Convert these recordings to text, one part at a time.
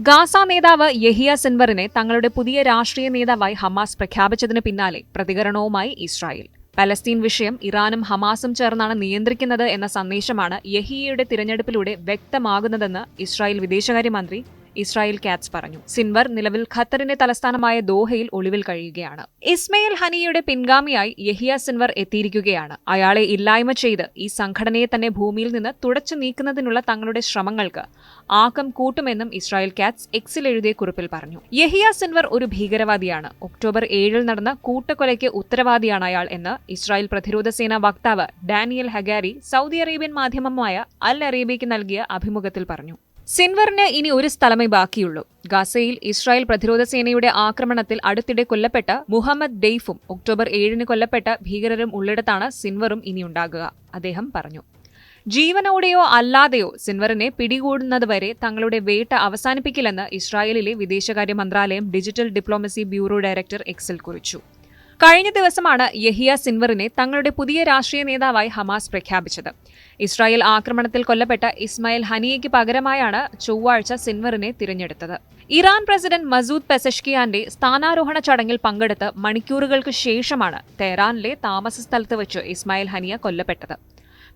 Gaza നേതാവ് യഹിയ സിൻവറിനെ തങ്ങളുടെ പുതിയ രാഷ്ട്രീയ നേതാവായി ഹമാസ് പ്രഖ്യാപിച്ചതിന് പിന്നാലെ പ്രതികരണവുമായി ഇസ്രായേൽ. പലസ്തീൻ വിഷയം ഇറാനും ഹമാസും ചേർന്നാണ് നിയന്ത്രിക്കുന്നത് എന്ന സന്ദേശമാണ് യഹിയയുടെ തിരഞ്ഞെടുപ്പിലൂടെ വ്യക്തമാകുന്നതെന്ന് ഇസ്രായേൽ വിദേശകാര്യമന്ത്രി ഇസ്രായേൽ കാറ്റ്സ് പറഞ്ഞു. സിൻവർ നിലവിൽ ഖത്തറിന്റെ തലസ്ഥാനമായ ദോഹയിൽ ഒളിവിൽ കഴിയുകയാണ്. ഇസ്മയിൽ ഹനിയയുടെ പിൻഗാമിയായി യഹിയ സിൻവർ എത്തിയിരിക്കുകയാണ്. അയാളെ ഇല്ലായ്മ ചെയ്ത് ഈ സംഘടനയെ തന്നെ ഭൂമിയിൽ നിന്ന് തുടച്ചു നീക്കുന്നതിനുള്ള തങ്ങളുടെ ശ്രമങ്ങൾക്ക് ആക്കം കൂട്ടുമെന്നും ഇസ്രായേൽ കാറ്റ്സ് എക്സിൽ എഴുതിയ കുറിപ്പിൽ പറഞ്ഞു. യഹിയ സിൻവർ ഒരു ഭീകരവാദിയാണ്. ഒക്ടോബർ 7 നടന്ന കൂട്ടക്കൊലയ്ക്ക് ഉത്തരവാദിയാണ് അയാൾ എന്ന് ഇസ്രായേൽ പ്രതിരോധ സേനാ വക്താവ് ഡാനിയൽ ഹഗാരി സൗദി അറേബ്യൻ മാധ്യമമായ അൽ അറേബ്യയ്ക്ക് നൽകിയ അഭിമുഖത്തിൽ പറഞ്ഞു. സിൻവറിന് ഇനി ഒരു സ്ഥലമേ ബാക്കിയുള്ളൂ. ഗാസയിൽ ഇസ്രായേൽ പ്രതിരോധ സേനയുടെ ആക്രമണത്തിൽ അടുത്തിടെ കൊല്ലപ്പെട്ട മുഹമ്മദ് ഡെയ്ഫും ഒക്ടോബർ 7 കൊല്ലപ്പെട്ട ഭീകരരും ഉള്ളിടത്താണ് സിൻവറും ഇനിയുണ്ടാകുക, അദ്ദേഹം പറഞ്ഞു. ജീവനോടെയോ അല്ലാതെയോ സിൻവറിനെ പിടികൂടുന്നതുവരെ തങ്ങളുടെ വേട്ട അവസാനിപ്പിക്കില്ലെന്ന് ഇസ്രായേലിലെ വിദേശകാര്യ മന്ത്രാലയം ഡിജിറ്റൽ ഡിപ്ലോമസി ബ്യൂറോ ഡയറക്ടർ എക്സിൽ കുറിച്ചു. കഴിഞ്ഞ ദിവസമാണ് യഹിയ സിൻവറിനെ തങ്ങളുടെ പുതിയ രാഷ്ട്രീയ നേതാവായി ഹമാസ് പ്രഖ്യാപിച്ചത്. ഇസ്രായേൽ ആക്രമണത്തിൽ കൊല്ലപ്പെട്ട ഇസ്മായിൽ ഹനിയയ്ക്ക് പകരമായാണ് ചൊവ്വാഴ്ച സിൻവറിനെ തിരഞ്ഞെടുത്തത്. ഇറാൻ പ്രസിഡന്റ് മസൂദ് പെസഷ്കിയാന്റെ സ്ഥാനാരോഹണ ചടങ്ങിൽ പങ്കെടുത്ത് മണിക്കൂറുകൾക്ക് ശേഷമാണ് തെഹ്റാനിലെ താമസ സ്ഥലത്ത് വെച്ച് ഇസ്മായിൽ ഹനിയ കൊല്ലപ്പെട്ടത്.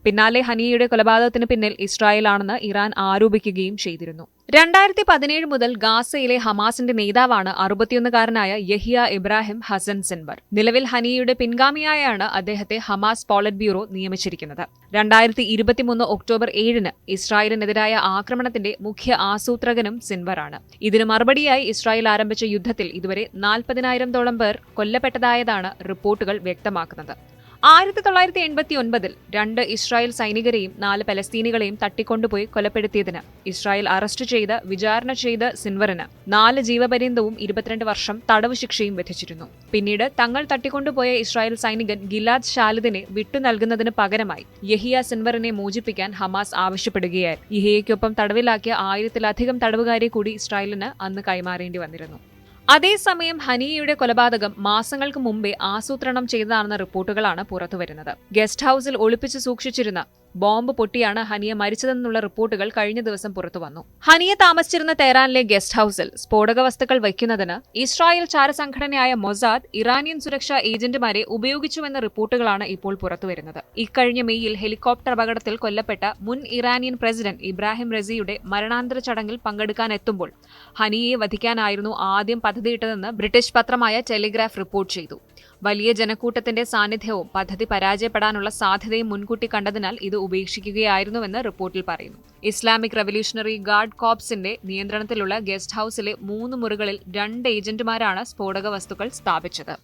പിന്നാലെ ഹനിയയുടെ കൊലപാതകത്തിന് പിന്നിൽ ഇസ്രായേലാണെന്ന് ഇറാൻ ആരോപിക്കുകയും ചെയ്തിരുന്നു. 2017 മുതൽ ഗാസയിലെ ഹമാസിന്റെ നേതാവാണ് 61-കാരനായ യഹിയ ഇബ്രാഹിം ഹസൻ സിൻവർ. നിലവിൽ ഹനിയയുടെ പിൻഗാമിയായാണ് അദ്ദേഹത്തെ ഹമാസ് പോളിറ്റ് ബ്യൂറോ നിയമിച്ചിരിക്കുന്നത്. 2023 ഒക്ടോബർ 7 ഇസ്രായേലിനെതിരായ ആക്രമണത്തിന്റെ മുഖ്യ ആസൂത്രകനും സിൻവറാണ്. ഇതിന് മറുപടിയായി ഇസ്രായേൽ ആരംഭിച്ച യുദ്ധത്തിൽ ഇതുവരെ 40,000-ഓളം പേർ കൊല്ലപ്പെട്ടതായതാണ് റിപ്പോർട്ടുകൾ വ്യക്തമാക്കുന്നത്. 1989 2 ഇസ്രായേൽ സൈനികരെയും 4 പലസ്തീനികളെയും തട്ടിക്കൊണ്ടുപോയി കൊലപ്പെടുത്തിയതിന് ഇസ്രായേൽ അറസ്റ്റ് ചെയ്ത് വിചാരണ ചെയ്ത് സിൻവറിന് 4 ജീവപര്യന്തവും 22 വർഷം തടവ് ശിക്ഷയും വിധിച്ചിരുന്നു. പിന്നീട് തങ്ങൾ തട്ടിക്കൊണ്ടുപോയ ഇസ്രായേൽ സൈനികൻ ഗിലാദ് ഷാലിദിനെ വിട്ടുനൽകുന്നതിന് പകരമായി യഹിയ സിൻവറിനെ മോചിപ്പിക്കാൻ ഹമാസ് ആവശ്യപ്പെടുകയായിരുന്നു. യഹിയയ്ക്കൊപ്പം തടവിലാക്കിയ 1000-ലധികം തടവുകാരെ കൂടി ഇസ്രായേലിന് അന്ന് കൈമാറേണ്ടി വന്നിരുന്നു. അതേസമയം ഹനിയയുടെ കൊലപാതകം മാസങ്ങൾക്ക് മുമ്പേ ആസൂത്രണം ചെയ്തതാണെന്ന റിപ്പോർട്ടുകളാണ് പുറത്തുവരുന്നത്. ഗസ്റ്റ് ഹൌസിൽ ഒളിപ്പിച്ചു സൂക്ഷിച്ചിരുന്ന ബോംബ് പൊട്ടിയാണ് ഹനിയ മരിച്ചതെന്നുള്ള റിപ്പോർട്ടുകൾ കഴിഞ്ഞ ദിവസം പുറത്തുവന്നു. ഹനിയ താമസിച്ചിരുന്ന തെഹ്റാനിലെ ഗസ്റ്റ് ഹൌസിൽ സ്ഫോടക വസ്തുക്കൾ വയ്ക്കുന്നതിന് ഇസ്രായേൽ ചാരസംഘടനയായ മൊസാദ് ഇറാനിയൻ സുരക്ഷാ ഏജന്റുമാരെ ഉപയോഗിച്ചുവെന്ന റിപ്പോർട്ടുകളാണ് ഇപ്പോൾ പുറത്തുവരുന്നത്. ഇക്കഴിഞ്ഞ മെയ്യിൽ ഹെലികോപ്റ്റർ അപകടത്തിൽ കൊല്ലപ്പെട്ട മുൻ ഇറാനിയൻ പ്രസിഡന്റ് ഇബ്രാഹിം റസിയുടെ മരണാനന്തര ചടങ്ങിൽ പങ്കെടുക്കാനെത്തുമ്പോൾ ഹനിയയെ വധിക്കാനായിരുന്നു ആദ്യം പദ്ധതിയിട്ടതെന്ന് ബ്രിട്ടീഷ് പത്രമായ ടെലിഗ്രാഫ് റിപ്പോർട്ട് ചെയ്തു. വലിയ ജനക്കൂട്ടത്തിന്റെ സാന്നിധ്യവും പദ്ധതി പരാജയപ്പെടാനുള്ള സാധ്യതയും മുൻകൂട്ടി കണ്ടതിനാൽ ഇത് ഉപേക്ഷിക്കുകയായിരുന്നുവെന്ന് റിപ്പോർട്ടിൽ പറയുന്നു. ഇസ്ലാമിക് റവല്യൂഷണറി ഗാർഡ് കോർപ്സിന്റെ നിയന്ത്രണത്തിലുള്ള ഗസ്റ്റ് ഹൌസിലെ 3 മുറികളിൽ 2 ഏജന്റുമാരാണ് സ്ഫോടക വസ്തുക്കൾ സ്ഥാപിച്ചത്.